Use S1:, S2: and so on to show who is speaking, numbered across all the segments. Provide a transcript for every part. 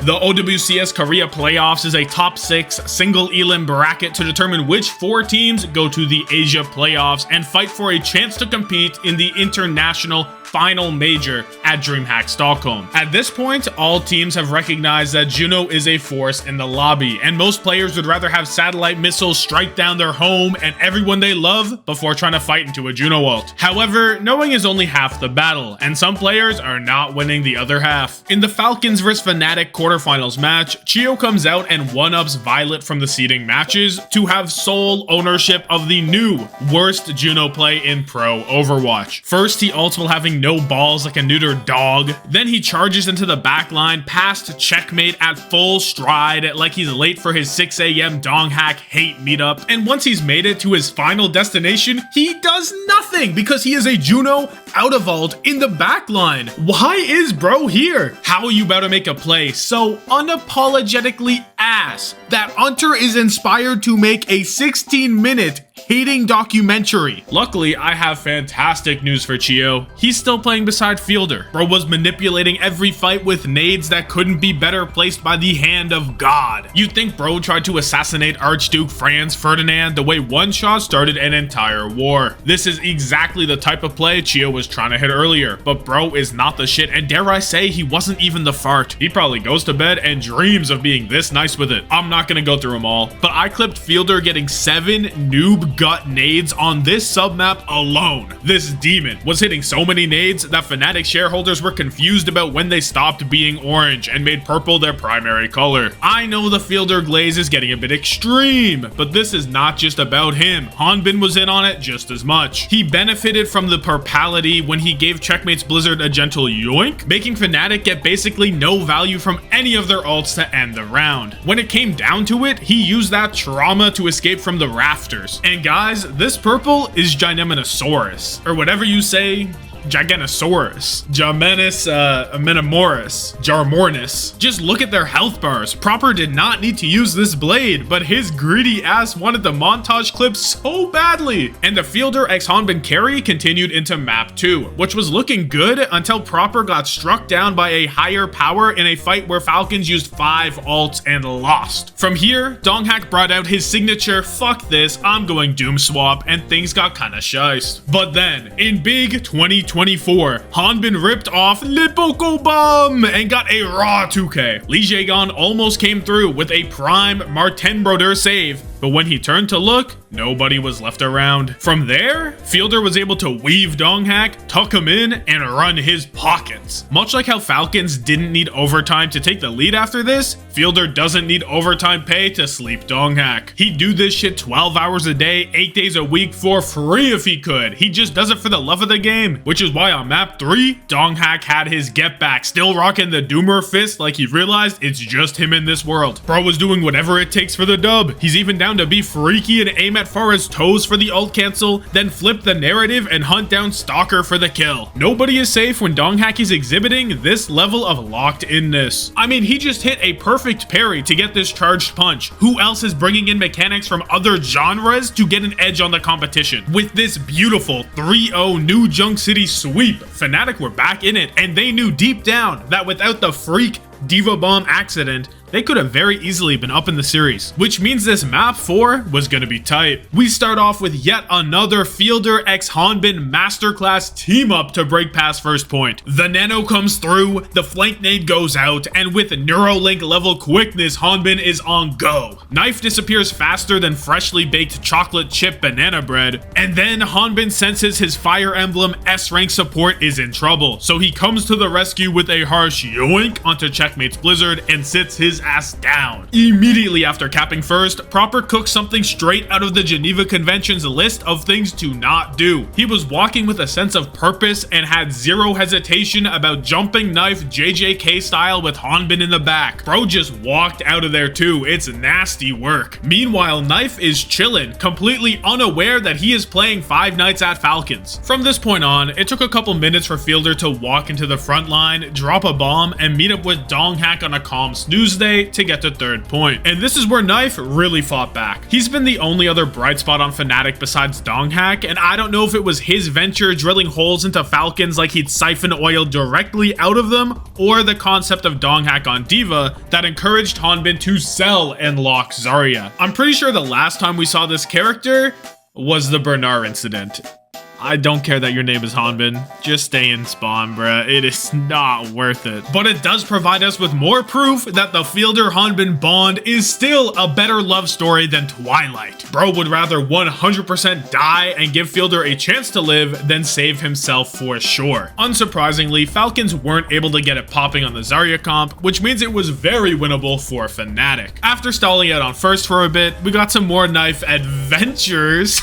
S1: The OWCS Korea Playoffs is a top 6 single elim bracket to determine which 4 teams go to the Asia Playoffs and fight for a chance to compete in the international final major at DreamHack Stockholm. At this point, all teams have recognized that Juno is a force in the lobby, and most players would rather have satellite missiles strike down their home and everyone they love before trying to fight into a Juno ult. However, knowing is only half the battle, and some players are not winning the other half. In the Falcons vs Fnatic quarterfinals match, Chio comes out and one-ups Violet from the seeding matches to have sole ownership of the new worst Juno play in pro Overwatch. First, he ults while having no balls like a neutered dog. Then he charges into the backline past checkmate at full stride like he's late for his 6 AM Donghack hate meetup. And once he's made it to his final destination, he does nothing because he is a Juno out of ult in the backline. Why is bro here? How are you about to make a play so unapologetically ass that Hunter is inspired to make a 16-minute hating documentary? Luckily, I have fantastic news for Chio. He's still playing beside Fielder. Bro was manipulating every fight with nades that couldn't be better placed by the hand of God. You'd think bro tried to assassinate Archduke Franz Ferdinand the way one shot started an entire war. This is exactly the type of play Chio was trying to hit earlier, but bro is not the shit, and dare I say he wasn't even the fart. He probably goes to bed and dreams of being this nice with it. I'm not gonna go through them all, but I clipped Fielder getting 7 noob gut nades on this submap alone. This demon was hitting so many nades that Fnatic shareholders were confused about when they stopped being orange and made purple their primary color. I know the Fielder glaze is getting a bit extreme, but this is not just about him. HANBIN was in on it just as much. He benefited from the purpality when he gave Checkmate's Blizzard a gentle yoink, making Fnatic get basically no value from any of their ults to end the round. When it came down to it, he used that trauma to escape from the rafters. And guys, this purple is Gigantosaurus, or whatever you say. Giganosaurus, Menomoris, Jarmornis. Just look at their health bars. Proper did not need to use this blade, but his greedy ass wanted the montage clip so badly. And the Fielder x HANBIN carry continued into map 2, which was looking good until Proper got struck down by a higher power in a fight where Falcons used 5 ults and lost. From here, Donghack brought out his signature "fuck this, I'm going Doom swap," and things got kinda shiced. But then, in big 2024, HANBIN ripped off Lipoko Bomb and got a raw 2K. Lee Jae-gon almost came through with a prime Martenbroder save, but when he turned to look, nobody was left around. From there, Fielder was able to weave Donghack, tuck him in, and run his pockets. Much like how Falcons didn't need overtime to take the lead after this, Fielder doesn't need overtime pay to sleep Donghack. He'd do this shit 12 hours a day, 8 days a week for free if he could. He just does it for the love of the game, which is why on map 3, Donghack had his get back, still rocking the Doomer fist like he realized it's just him in this world. Bro was doing whatever it takes for the dub. He's even down to be freaky and aim at Farah's toes for the ult cancel, then flip the narrative and hunt down Stalker for the kill. Nobody is safe when Donghack is exhibiting this level of locked-inness. I mean, he just hit a perfect parry to get this charged punch. Who else is bringing in mechanics from other genres to get an edge on the competition? With this beautiful 3-0 New Junk City sweep, Fnatic were back in it, and they knew deep down that without the freak Diva Bomb accident, they could have very easily been up in the series, which means this map 4 was gonna be tight. We start off with yet another Fielder x HANBIN masterclass team up to break past first point. The nano comes through, the flank nade goes out, and with Neuralink level quickness, HANBIN is on go. Knife disappears faster than freshly baked chocolate chip banana bread, and then HANBIN senses his Fire Emblem S-rank support is in trouble, so he comes to the rescue with a harsh yoink onto Checkmate's Blizzard and sits his ass down. Immediately after capping first, Proper cooks something straight out of the Geneva Convention's list of things to not do. He was walking with a sense of purpose and had zero hesitation about jumping knife JJK style with HANBIN in the back. Bro just walked out of there too. It's nasty work. Meanwhile, Knife is chillin', completely unaware that he is playing Five Nights at Falcons. From this point on, it took a couple minutes for Fielder to walk into the front line, drop a bomb, and meet up with Donghack on a calm snooze day to get to 3rd point. And this is where Knife really fought back. He's been the only other bright spot on Fnatic besides Donghack, and I don't know if it was his venture drilling holes into Falcons like he'd siphon oil directly out of them, or the concept of Donghack on D.Va that encouraged HANBIN to sell and lock Zarya. I'm pretty sure the last time we saw this character was the Bernard incident. I don't care that your name is HANBIN. Just stay in spawn, bruh. It is not worth it. But it does provide us with more proof that the Fielder HANBIN bond is still a better love story than Twilight. Bro would rather 100% die and give Fielder a chance to live than save himself for sure. Unsurprisingly, Falcons weren't able to get it popping on the Zarya comp, which means it was very winnable for Fnatic. After stalling out on first for a bit, we got some more Knife adventures.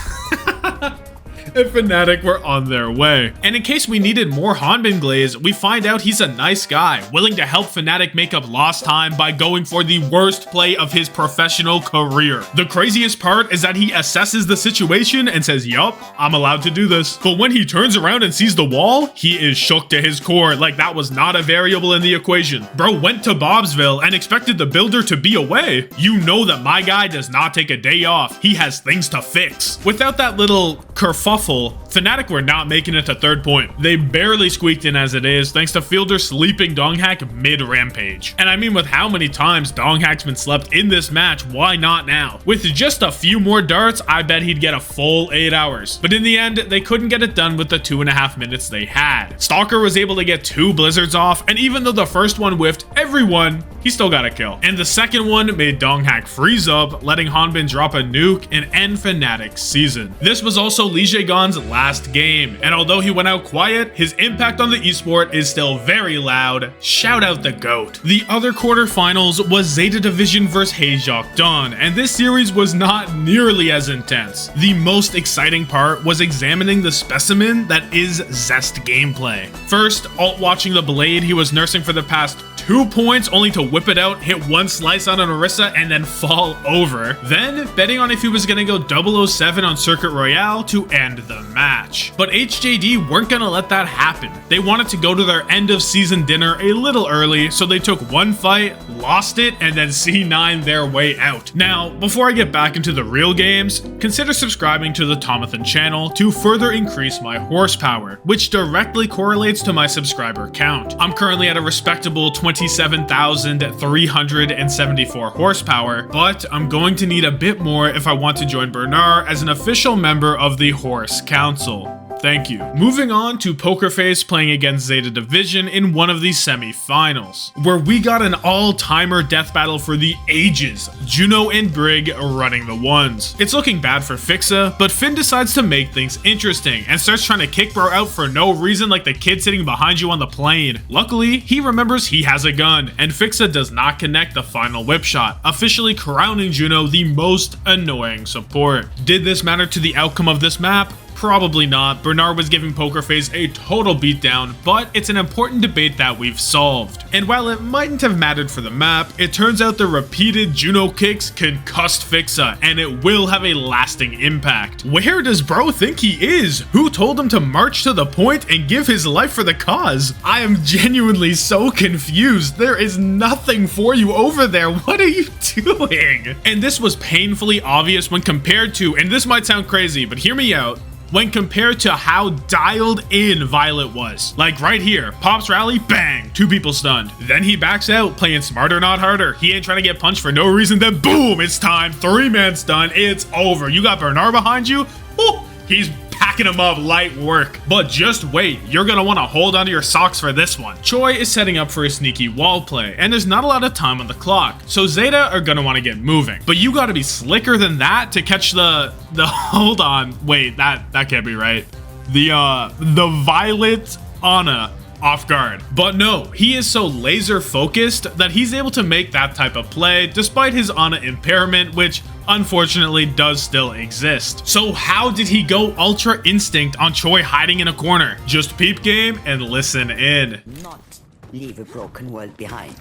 S1: And Fnatic were on their way. And in case we needed more HANBIN glaze, we find out he's a nice guy, willing to help Fnatic make up lost time by going for the worst play of his professional career. The craziest part is that he assesses the situation and says, yup, I'm allowed to do this. But when he turns around and sees the wall, he is shook to his core, like that was not a variable in the equation. Bro went to Bobsville and expected the builder to be away. You know that my guy does not take a day off. He has things to fix. Without that little kerfuffle, Fnatic were not making it to 3rd point. They barely squeaked in as it is, thanks to Fielder sleeping Donghack mid-rampage. And I mean, with how many times Donghack's been slept in this match, why not now? With just a few more darts, I bet he'd get a full 8 hours. But in the end, they couldn't get it done with the 2.5 minutes they had. Stalker was able to get 2 blizzards off, and even though the first one whiffed everyone, he still got a kill. And the second one made Donghack freeze up, letting HANBIN drop a nuke and end Fnatic's season. This was also Lijiagon's last game, and although he went out quiet, his impact on the esport is still very loud. Shout out the GOAT. The other quarterfinals was ZETA Division vs Heijok Dawn, and this series was not nearly as intense. The most exciting part was examining the specimen that is Zest gameplay. First, alt-watching the blade he was nursing for the past 2 points only to whip it out, hit 1 slice on an Orisa, and then fall over. Then, betting on if he was gonna go 007 on Circuit Royale to end the match. But HJD weren't gonna let that happen. They wanted to go to their end of season dinner a little early, so they took 1 fight, lost it, and then C9 their way out. Now, before I get back into the real games, consider subscribing to the Tommathan channel to further increase my horsepower, which directly correlates to my subscriber count. I'm currently at a respectable 27,374 horsepower, but I'm going to need a bit more if I want to join Bernard as an official member of the Horse Council. Thank you. Moving on to Pokerface playing against ZETA Division in one of the semi-finals, where we got an all-timer death battle for the ages. Juno and Brig running the ones. It's looking bad for Fixa, but Finn decides to make things interesting and starts trying to kick bro out for no reason like the kid sitting behind you on the plane. Luckily, he remembers he has a gun, and Fixa does not connect the final whip shot, officially crowning Juno the most annoying support. Did this matter to the outcome of this map? Probably not. Bernard was giving Pokerface a total beatdown, but it's an important debate that we've solved. And while it mightn't have mattered for the map, it turns out the repeated Juno kicks concussed Fixa, and it will have a lasting impact. Where does bro think he is? Who told him to march to the point and give his life for the cause? I am genuinely so confused. There is nothing for you over there. What are you doing? And this was painfully obvious when compared to, and this might sound crazy, but hear me out, when compared to how dialed in Violet was. Like right here, Pop's rally, bang, 2 people stunned. Then he backs out, playing smarter not harder. He ain't trying to get punched for no reason, then boom, it's time, 3-man stun, it's over. You got Bernard behind you, ooh, he's packing him up, light work. But just wait, you're gonna want to hold onto your socks for this one. Choi is setting up for a sneaky wall play, and there's not a lot of time on the clock, so ZETA are gonna want to get moving. But you gotta be slicker than that to catch the hold on, wait, that can't be right. The Violet Ana off guard. But no, he is so laser focused that he's able to make that type of play despite his Ana impairment, which unfortunately does still exist. So how did he go Ultra Instinct on Choi hiding in a corner? Just peep game and listen in.
S2: Not leave a broken world behind.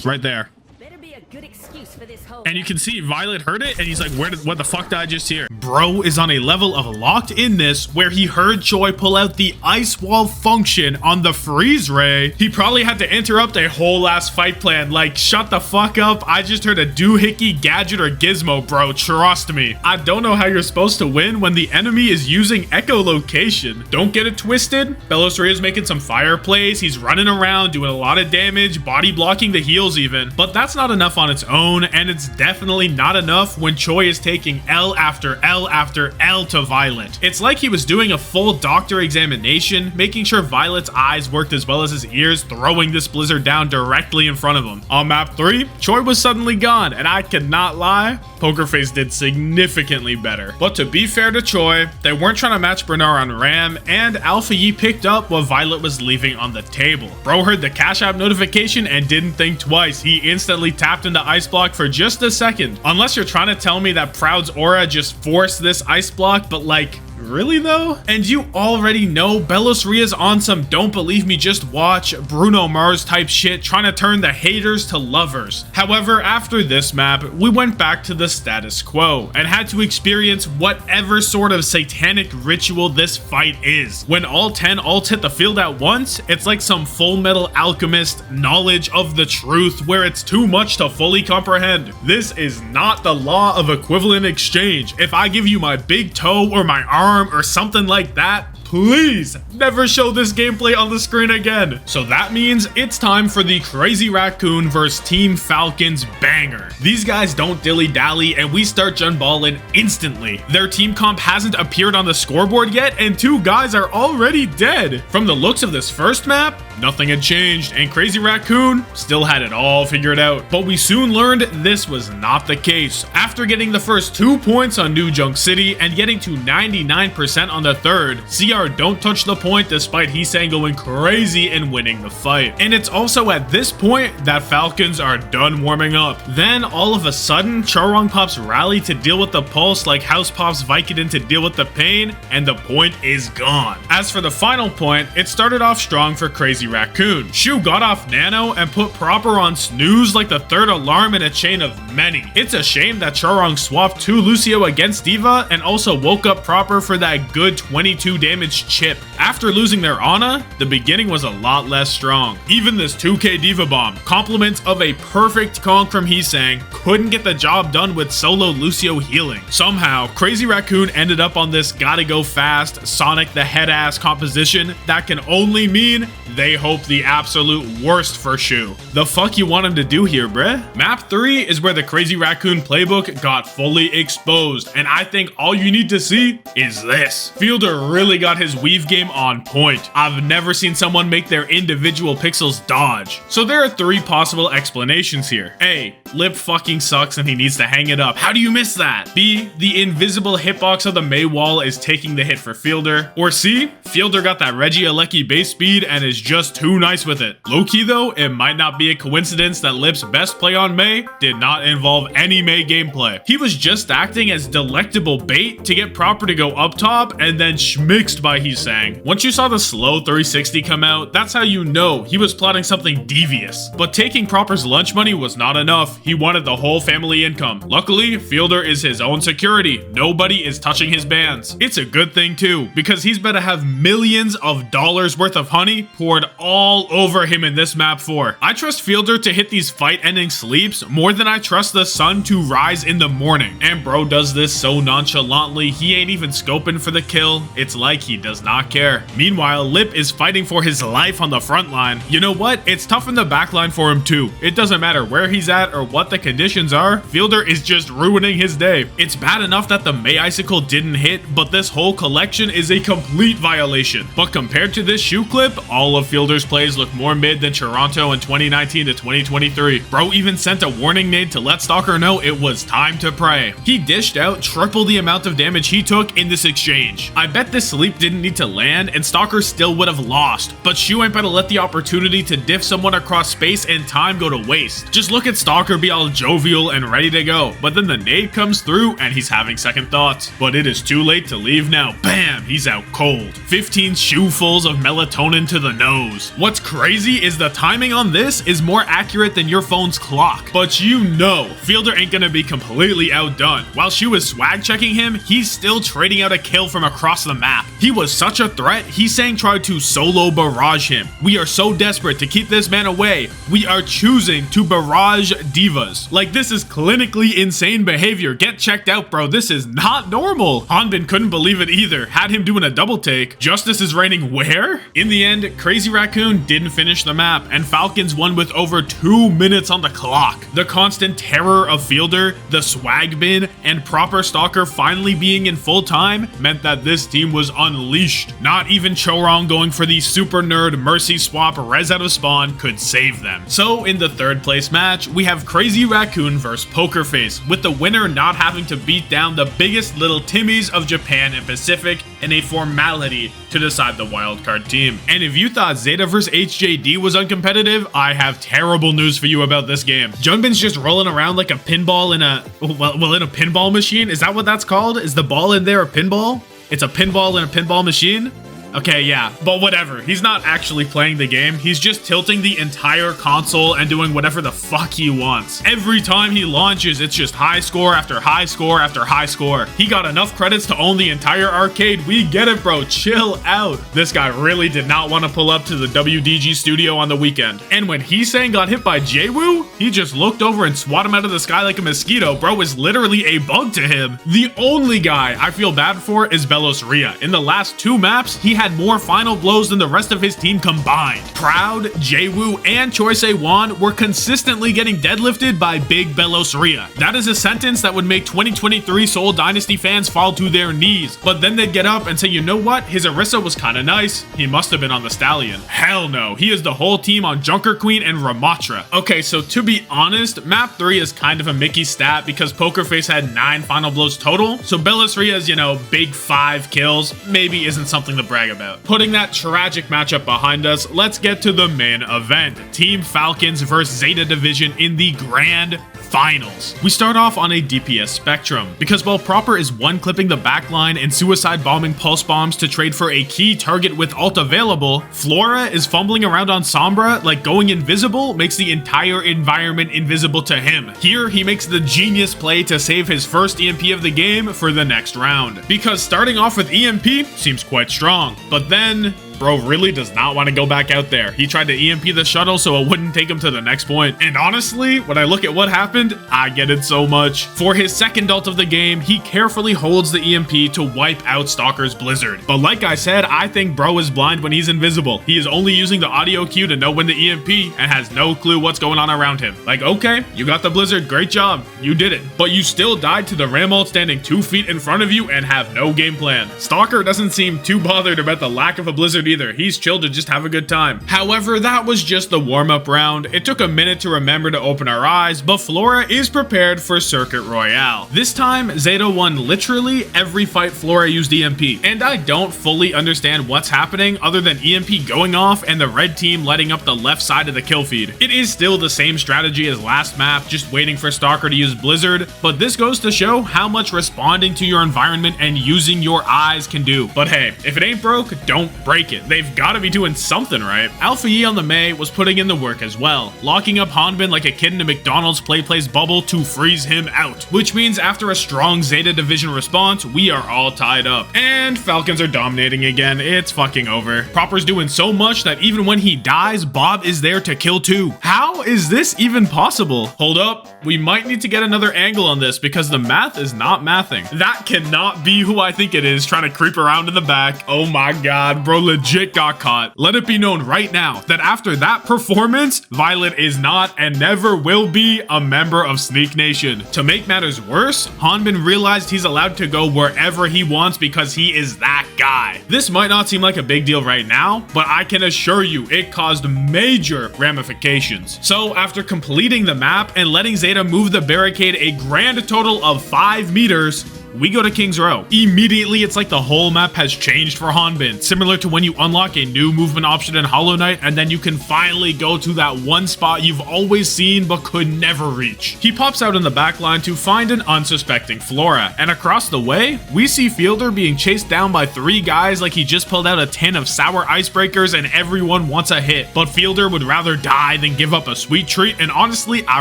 S1: Right there.
S3: Better be a good excuse for this whole.
S1: And you can see Violet heard it and he's like, what the fuck did I just hear? bro is on a level of locked inness where he heard Choi pull out the ice wall function on the freeze ray. He probably had to interrupt a whole ass fight plan, like, shut the fuck up, I just heard a doohickey, gadget, or gizmo, bro, trust me. I don't know how you're supposed to win when the enemy is using echolocation. Don't get it twisted, Belos Ria's making some fire plays, he's running around, doing a lot of damage, body blocking the heals even, but that's not enough on its own, and it's definitely not enough when Choi is taking L after L after L to Violet. It's like he was doing a full doctor examination, making sure Violet's eyes worked as well as his ears, throwing this blizzard down directly in front of him. On map 3, Choi was suddenly gone, and I cannot lie, Poker Face did significantly better. But to be fair to Choi, they weren't trying to match Bernard on Ram, and Alpha Yi picked up what Violet was leaving on the table. Bro heard the Cash App notification and didn't think twice. He instantly tapped into Ice Block for just a second. Unless you're trying to tell me that Proud's aura just forced this Ice Block, but like, really though? And you already know Belos Ria's on some don't believe me just watch Bruno Mars type shit, trying to turn the haters to lovers. However, after this map, we went back to the status quo and had to experience whatever sort of satanic ritual this fight is. When all 10 ults hit the field at once, it's like some Full Metal Alchemist knowledge of the truth where it's too much to fully comprehend. This is not the law of equivalent exchange. If I give you my big toe or my arm or something like that, please never show this gameplay on the screen again. So that means it's time for the Crazy Raccoon vs Team Falcon's banger. These guys don't dilly-dally and we start Junballing instantly. Their team comp hasn't appeared on the scoreboard yet and 2 guys are already dead. From the looks of this first map, nothing had changed and Crazy Raccoon still had it all figured out. But we soon learned this was not the case. After getting the first 2 points on New Junk City and getting to 99% on the third, CR don't touch the point despite Heesang going crazy and winning the fight. And it's also at this point that Falcons are done warming up. Then all of a sudden, Charong pops Rally to deal with the pulse like House pops Vicodin to deal with the pain, and the point is gone. As for the final point, it started off strong for Crazy Raccoon. Shu got off Nano and put Proper on snooze like the third alarm in a chain of many. It's a shame that Charong swapped to Lucio against Diva and also woke up Proper for that good 22 damage chip. After losing their Ana, the beginning was a lot less strong. Even this 2k Diva Bomb, compliments of a perfect conk from Heesang, couldn't get the job done with solo Lucio healing. Somehow, Crazy Raccoon ended up on this gotta go fast, Sonic the head ass composition that can only mean they hope the absolute worst for Shu. The fuck you want him to do here, bruh? Map 3 is where the Crazy Raccoon playbook got fully exposed, and I think all you need to see is this. Fielder really got his weave game on point. I've never seen someone make their individual pixels dodge. So there are 3 possible explanations here. A, Lip fucking sucks and he needs to hang it up. How do you miss that? B, the invisible hitbox of the Mei wall is taking the hit for Fielder. Or C, Fielder got that Regieleki base speed and is just too nice with it. Low-key though, it might not be a coincidence that Lip's best play on Mei did not involve any Mei gameplay. He was just acting as delectable bait to get Proper to go up top and then schmixed by Heesang. Once you saw the slow 360 come out, that's how you know he was plotting something devious. But taking Proper's lunch money was not enough. He wanted the whole family income. Luckily, Fielder is his own security. Nobody is touching his bands. It's a good thing too, because he's better have millions of dollars worth of honey poured all over him in this map 4. I trust Fielder to hit these fight-ending sleeps more than I trust the sun to rise in the morning. And bro does this so nonchalantly, he ain't even scoping for the kill. It's like he does not care. Meanwhile, Lip is fighting for his life on the front line. You know what? It's tough in the back line for him too. It doesn't matter where he's at or what the conditions are, Fielder is just ruining his day. It's bad enough that the Mei Icicle didn't hit, but this whole collection is a complete violation. But compared to this shoe clip, all of Fielder's plays look more mid than Toronto in 2019 to 2023. Bro even sent a warning nade to let Stalker know it was time to pray. He dished out triple the amount of damage he took in this exchange. I bet this sleep didn't need to land and Stalker still would have lost, but Shu ain't better let the opportunity to diff someone across space and time go to waste. Just look at Stalker be all jovial and ready to go, but then the nade comes through and he's having second thoughts. But it is too late to leave now. Bam! He's out cold. 15 shoefuls of melatonin to the nose. What's crazy is the timing on this is more accurate than your phone's clock. But you know, Fielder ain't gonna be completely outdone. While she was swag checking him, he's still trading out a kill from across the map. He was such a threat, Sang tried to solo barrage him. We are so desperate to keep this man away, we are choosing to barrage divas. Like, this is clinically insane behavior. Get checked out, bro. This is not normal. HANBIN couldn't believe it either. Had him doing a double take. Justice is reigning where? In the end, Crazy Raccoon didn't finish the map, and Falcons won with over 2 minutes on the clock. The constant terror of Fielder, the swag bin, and proper Stalker finally being in full time meant that this team was unleashed. Not even Chorong going for the super nerd mercy swap res out of spawn could save them. So in the third place match, we have Crazy Raccoon versus Pokerface, with the winner not having to beat down the biggest little Timmies of Japan and Pacific in a formality to decide the wildcard team. And if you thought ZETA vs HJD was uncompetitive, I have terrible news for you about this game. Junbin's just rolling around like a pinball in a, well, in a pinball machine. Is that what that's called? Is the ball in there a pinball? It's a pinball in a pinball machine? Okay, yeah, but whatever. He's not actually playing the game. He's just tilting the entire console and doing whatever the fuck he wants. Every time he launches, it's just high score after high score after high score. He got enough credits to own the entire arcade. We get it, bro. Chill out. This guy really did not want to pull up to the WDG studio on the weekend. And when Sang got hit by Jwoo, he just looked over and swatted him out of the sky like a mosquito. Bro is literally a bug to him. The only guy I feel bad for is Belos Ria. In the last 2 maps, he had more final blows than the rest of his team combined. Proud, Jwoo, and Choice Wan were consistently getting deadlifted by Big Belos Ria. That is a sentence that would make 2023 Seoul Dynasty fans fall to their knees, but then they'd get up and say, you know what, his Orisa was kinda nice, he must have been on the Stallion. Hell no, he is the whole team on Junker Queen and Ramatra. Okay, so to be honest, map 3 is kind of a Mickey stat because Pokerface had 9 final blows total, so Belos Ria's, you know, big 5 kills maybe isn't something to brag about. Putting that tragic matchup behind us, let's get to the main event. Team Falcons versus ZETA Division in the grand finals. We start off on a DPS spectrum, because while Proper is one-clipping the backline and suicide bombing pulse bombs to trade for a key target with ult available, Flora is fumbling around on Sombra like going invisible makes the entire environment invisible to him. Here, he makes the genius play to save his first EMP of the game for the next round, because starting off with EMP seems quite strong, but then bro really does not want to go back out there. He tried to EMP the shuttle so it wouldn't take him to the next point. And honestly, when I look at what happened, I get it so much. For his second ult of the game, he carefully holds the EMP to wipe out Stalker's Blizzard. But like I said, I think bro is blind when he's invisible. He is only using the audio cue to know when the EMP and has no clue what's going on around him. Like, okay, you got the Blizzard, great job, you did it. But you still died to the Ram ult standing 2 feet in front of you and have no game plan. Stalker doesn't seem too bothered about the lack of a Blizzard either. He's chilled to just have a good time. However, that was just the warm-up round. It took a minute to remember to open our eyes, but Flora is prepared for Circuit Royale. This time, ZETA won literally every fight Flora used EMP, and I don't fully understand what's happening other than EMP going off and the red team lighting up the left side of the kill feed. It is still the same strategy as last map, just waiting for Stalker to use Blizzard, but this goes to show how much responding to your environment and using your eyes can do. But hey, if it ain't broke, don't break it. They've gotta be doing something right. Alpha Yi on the Mei was putting in the work as well, locking up HANBIN like a kid in a McDonald's play-place bubble to freeze him out, which means after a strong ZETA Division response, we are all tied up. And Falcons are dominating again. It's fucking over. Proper's doing so much that even when he dies, Bob is there to kill too. How is this even possible? Hold up, we might need to get another angle on this because the math is not mathing. That cannot be who I think it is trying to creep around in the back. Oh my god, bro legit got caught. Let it be known right now that after that performance, Violet is not and never will be a member of Sneak Nation. To make matters worse, HANBIN realized he's allowed to go wherever he wants because he is that guy. This might not seem like a big deal right now, but I can assure you it caused major ramifications. So after completing the map and letting ZETA move the barricade a grand total of 5 meters, we go to King's Row. Immediately, it's like the whole map has changed for HANBIN, similar to when you unlock a new movement option in Hollow Knight, and then you can finally go to that one spot you've always seen but could never reach. He pops out in the backline to find an unsuspecting Flora, and across the way, we see Fielder being chased down by 3 guys like he just pulled out a tin of sour icebreakers and everyone wants a hit, but Fielder would rather die than give up a sweet treat, and honestly, I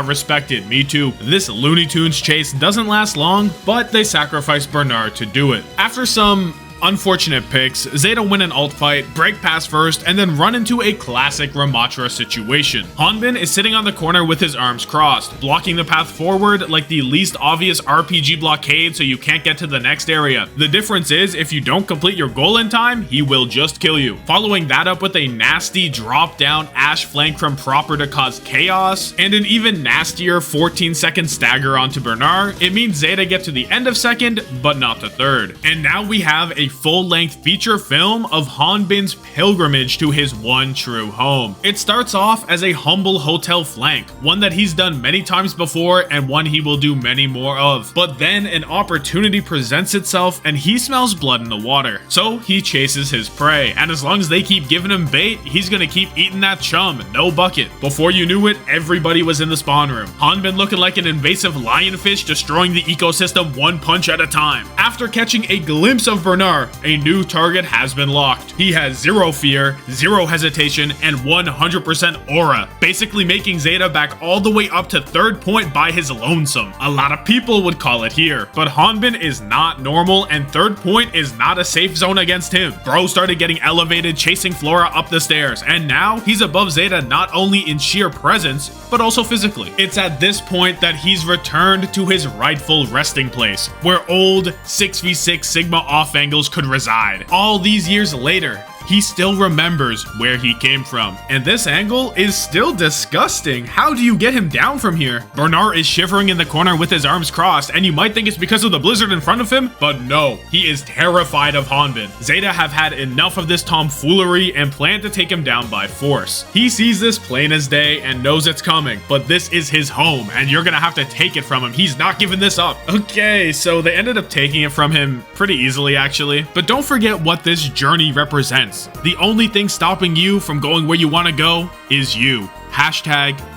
S1: respect it, me too. This Looney Tunes chase doesn't last long, but they sacrifice Bernard to do it. After some unfortunate picks, ZETA win an ult fight, break past first, and then run into a classic Ramatra situation. HANBIN is sitting on the corner with his arms crossed, blocking the path forward like the least obvious RPG blockade so you can't get to the next area. The difference is, if you don't complete your goal in time, he will just kill you. Following that up with a nasty drop down Ash flank from Proper to cause chaos, and an even nastier 14-second stagger onto Bernard, it means ZETA get to the end of second, but not the third. And now we have a full-length feature film of HANBIN's pilgrimage to his one true home. It starts off as a humble hotel flank, one that he's done many times before and one he will do many more of. But then an opportunity presents itself and he smells blood in the water. So he chases his prey, and as long as they keep giving him bait, he's gonna keep eating that chum, no bucket. Before you knew it, everybody was in the spawn room. HANBIN looking like an invasive lionfish destroying the ecosystem one punch at a time. After catching a glimpse of Bernard, a new target has been locked. He has 0 fear, 0 hesitation, and 100% aura, basically making ZETA back all the way up to 3rd point by his lonesome. A lot of people would call it here, but HANBIN is not normal and 3rd point is not a safe zone against him. Bro started getting elevated, chasing Flora up the stairs, and now he's above ZETA not only in sheer presence, but also physically. It's at this point that he's returned to his rightful resting place, where old 6v6 Sigma off angles could reside. All these years later, he still remembers where he came from. And this angle is still disgusting. How do you get him down from here? Bernard is shivering in the corner with his arms crossed, and you might think it's because of the blizzard in front of him, but no, he is terrified of HANBIN. ZETA have had enough of this tomfoolery and plan to take him down by force. He sees this plain as day and knows it's coming, but this is his home, and you're gonna have to take it from him. He's not giving this up. Okay, so they ended up taking it from him pretty easily, actually. But don't forget what this journey represents. The only thing stopping you from going where you want to go is you.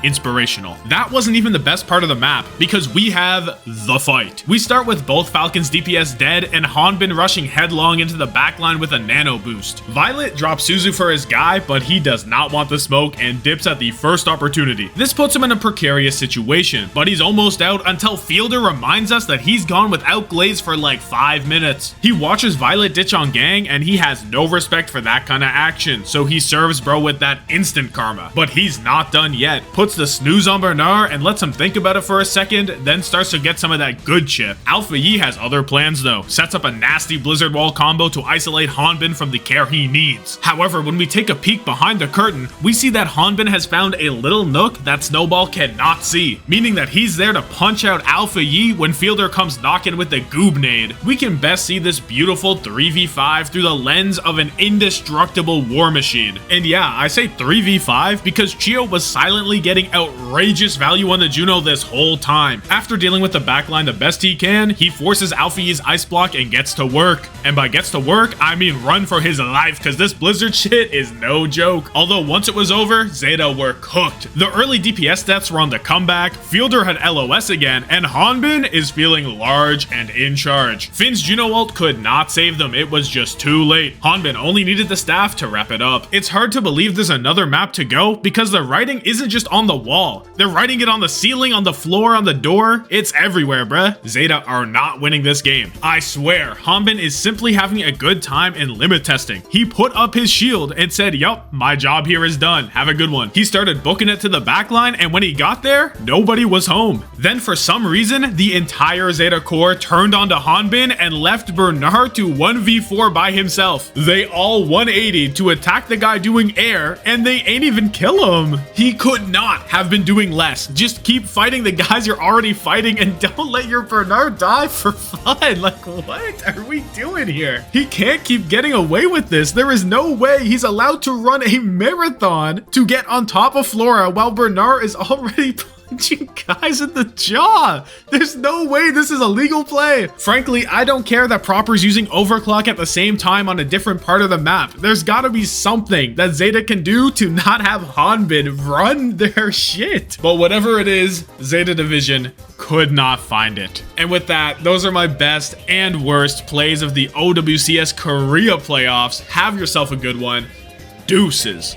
S1: #inspirational. That wasn't even the best part of the map, because we have the fight. We start with both Falcon's DPS dead and HANBIN rushing headlong into the backline with a nano boost. Violet drops Suzu for his guy, but he does not want the smoke and dips at the first opportunity. This puts him in a precarious situation, but he's almost out until Fielder reminds us that he's gone without Glaze for like 5 minutes. He watches Violet ditch on Gang and he has no respect for that kind of action, so he serves bro with that instant karma. But he's not done yet, puts the snooze on Bernard and lets him think about it for a second, then starts to get some of that good chip. Alpha Yi has other plans though, sets up a nasty blizzard wall combo to isolate HANBIN from the care he needs. However, when we take a peek behind the curtain, we see that HANBIN has found a little nook that Snowball cannot see, meaning that he's there to punch out Alpha Yi when Fielder comes knocking with the Goobnade. We can best see this beautiful 3v5 through the lens of an indestructible war machine. And yeah, I say 3v5 because Chio was silently getting outrageous value on the Juno this whole time. After dealing with the backline the best he can, he forces Alpha Yi's ice block and gets to work. And by gets to work, I mean run for his life, because this blizzard shit is no joke. Although once it was over, ZETA were cooked. The early DPS stats were on the comeback, Fielder had LOS again, and HANBIN is feeling large and in charge. Finn's Juno ult could not save them, it was just too late. HANBIN only needed the staff to wrap it up. It's hard to believe there's another map to go, because the writing isn't just on the wall. They're writing it on the ceiling, on the floor, on the door. It's everywhere, bruh. ZETA are not winning this game. I swear, HANBIN is simply having a good time in limit testing. He put up his shield and said, yup, my job here is done. Have a good one. He started booking it to the backline, and when he got there, nobody was home. Then for some reason, the entire ZETA core turned onto HANBIN and left Bernard to 1v4 by himself. They all 180 to attack the guy doing air, and they ain't even kill him. He could not have been doing less. Just keep fighting the guys you're already fighting and don't let your Bernard die for fun. Like, what are we doing here? He can't keep getting away with this. There is no way he's allowed to run a marathon to get on top of Flora while Bernard is already You guys in the jaw. There's no way this is a legal play. Frankly, I don't care that Proper's using overclock at the same time on a different part of the map. There's gotta be something that ZETA can do to not have HANBIN run their shit. But whatever it is, ZETA Division could not find it. And with that, those are my best and worst plays of the OWCS Korea playoffs. Have yourself a good one. Deuces.